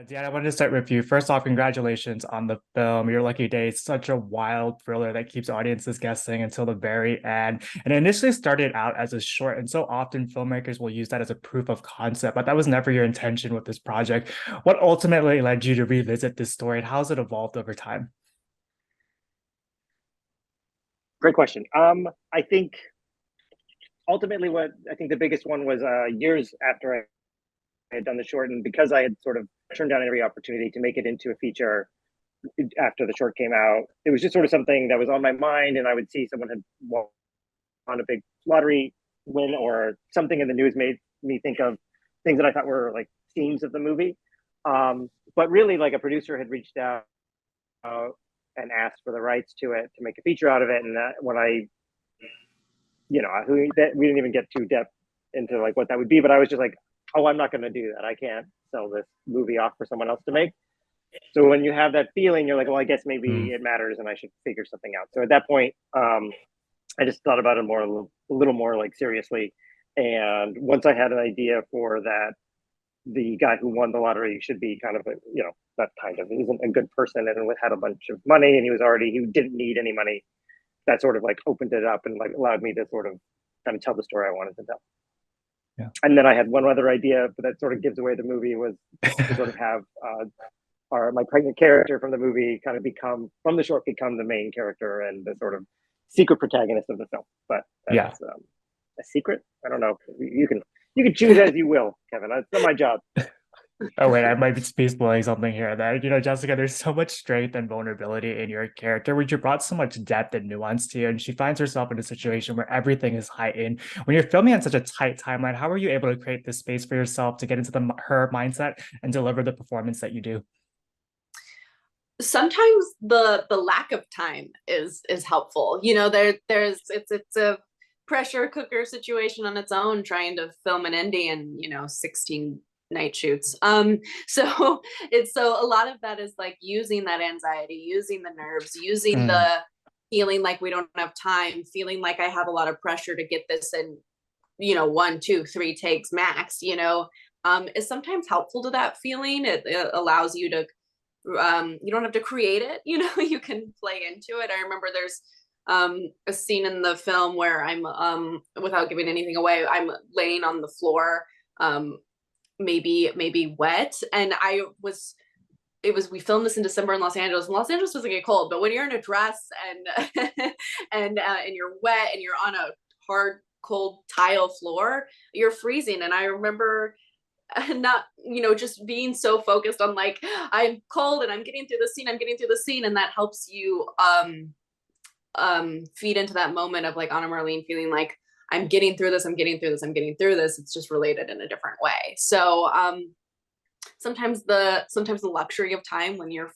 Dan, I wanted to start with you. First off, congratulations on the film. Your Lucky Day is such a wild thriller that keeps audiences guessing until the very end. And it initially started out as a short, and so often filmmakers will use that as a proof of concept, but that was never your intention with this project. What ultimately led you to revisit this story, and how has it evolved over time? Great question. I think ultimately what I think the biggest one was years after I had done the short, and because I had sort of turned down every opportunity to make it into a feature after the short came out, it was just sort of something that was on my mind, and I would see someone had won a big lottery win or something in the news made me think of things that I thought were like themes of the movie. But really, like a producer had reached out and asked for the rights to it to make a feature out of it, and when I we didn't even get too depth into like what that would be, but I was just like, oh, I'm not going to do that. I can't sell this movie off for someone else to make. So when you have that feeling, you're like, well, I guess maybe Mm. it matters and I should figure something out. So at that point, I just thought about it a little more like seriously. And once I had an idea for that, the guy who won the lottery should be kind of a, not kind of, he isn't a good person and had a bunch of money and he didn't need any money. That sort of like opened it up and like allowed me to sort of kind of tell the story I wanted to tell. Yeah. And then I had one other idea, but that sort of gives away the movie, was to sort of have my pregnant character from the movie kind of from the short become the main character and the sort of secret protagonist of the film. But Yeah. that's a secret. I don't know. You can choose as you will, Kevin. That's not my job. Oh wait, I might be spoiling something here. That Jessica, there's so much strength and vulnerability in your character, which you brought so much depth and nuance to, and she finds herself in a situation where everything is heightened. When you're filming on such a tight timeline, how are you able to create this space for yourself to get into her mindset and deliver the performance that you do? Sometimes the lack of time is helpful. It's a pressure cooker situation on its own, trying to film an indie in 16 night shoots. So it's so a lot of that is like using that anxiety, using the nerves, using Mm. the feeling like we don't have time, feeling like I have a lot of pressure to get this in, 1, 2, 3 takes max, is sometimes helpful to that feeling. It allows you to you don't have to create it, you can play into it. I remember there's a scene in the film where I'm without giving anything away, I'm laying on the floor, maybe wet, and we filmed this in December in Los Angeles, and Los Angeles doesn't get cold, but when you're in a dress and and you're wet and you're on a hard cold tile floor, you're freezing. And I remember not just being so focused on like, I'm cold and I'm getting through the scene, and that helps you feed into that moment of like Anna Marlene feeling like I'm getting through this, it's just related in a different way. So sometimes the luxury of time when you're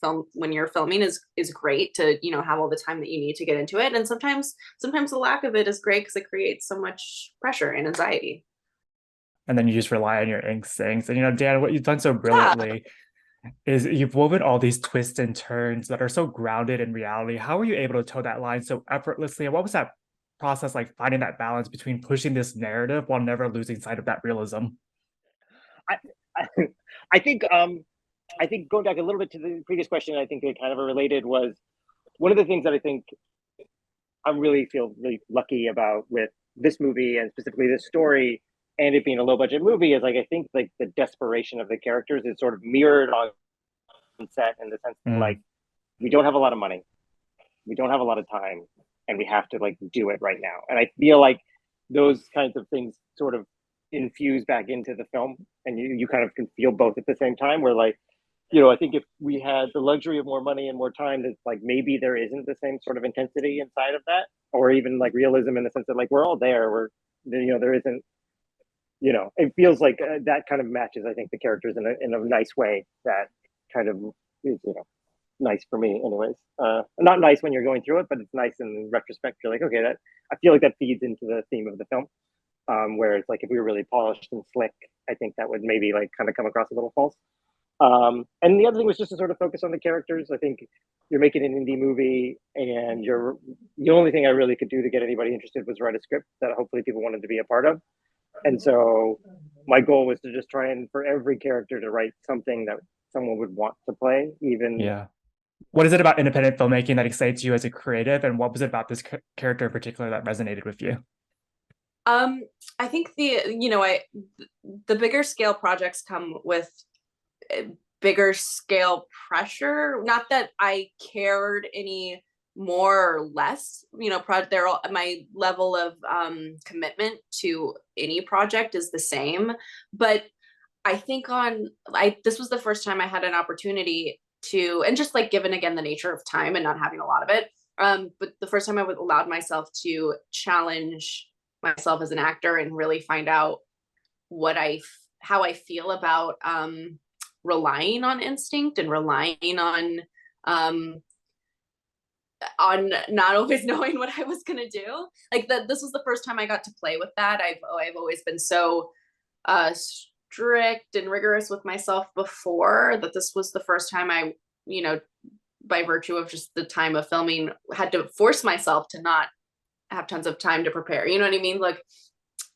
filming is great to have all the time that you need to get into it, and sometimes the lack of it is great because it creates so much pressure and anxiety. And then you just rely on your instincts. And Dan, what you've done so Yeah. brilliantly is you've woven all these twists and turns that are so grounded in reality. How were you able to toe that line so effortlessly? And what was that process like, finding that balance between pushing this narrative while never losing sight of that realism? I, I, I think I think going back a little bit to the previous question, I think they kind of are related. Was one of the things that I think I really feel really lucky about with this movie and specifically this story and it being a low budget movie is like I think like the desperation of the characters is sort of mirrored on set in the sense that Mm. like we don't have a lot of money, we don't have a lot of time, and we have to like do it right now. And I feel like those kinds of things sort of infuse back into the film, and you kind of can feel both at the same time. Where like I think if we had the luxury of more money and more time, that like maybe there isn't the same sort of intensity inside of that, or even like realism in the sense that like we're all there. There isn't. It feels like that kind of matches. I think the characters in a nice way that kind of is nice for me, anyways. Not nice when you're going through it, but it's nice in retrospect. You're like, okay, that I feel like that feeds into the theme of the film. Where it's like if we were really polished and slick, I think that would maybe like kind of come across a little false. And the other thing was just to sort of focus on the characters. I think you're making an indie movie, and you're the only thing I really could do to get anybody interested was write a script that hopefully people wanted to be a part of. And so my goal was to just try and for every character to write something that someone would want to play, even. Yeah. What is it about independent filmmaking that excites you as a creative, and what was it about this character in particular that resonated with you? I think the bigger scale projects come with bigger scale pressure. Not that I cared any more or less, my level of commitment to any project is the same. But I think this was the first time I had an opportunity to, and just like given again the nature of time and not having a lot of it, but the first time I would allowed myself to challenge myself as an actor and really find out how I feel about relying on instinct and relying on not always knowing what I was gonna do. Like this was the first time I got to play with that. I've always been so strict and rigorous with myself before, that this was the first time I, by virtue of just the time of filming, had to force myself to not have tons of time to prepare. You know what I mean? Like,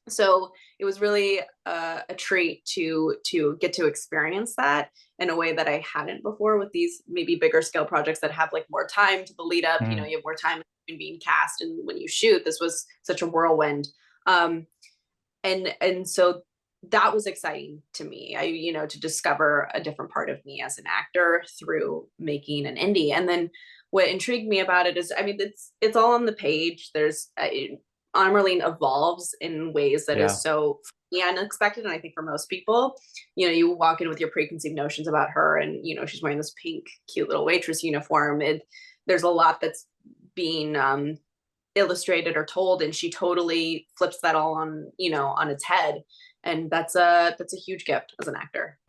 so it was really a treat to get to experience that in a way that I hadn't before with these maybe bigger scale projects that have like more time to the lead up. You have more time in being cast, and when you shoot, this was such a whirlwind. And so that was exciting to me. To discover a different part of me as an actor through making an indie. And then what intrigued me about it is, it's all on the page. There's Armerline evolves in ways that is so unexpected. And I think for most people, you walk in with your preconceived notions about her, and she's wearing this pink, cute little waitress uniform. There's a lot that's being illustrated or told, and she totally flips that all on its head. And that's a huge gift as an actor.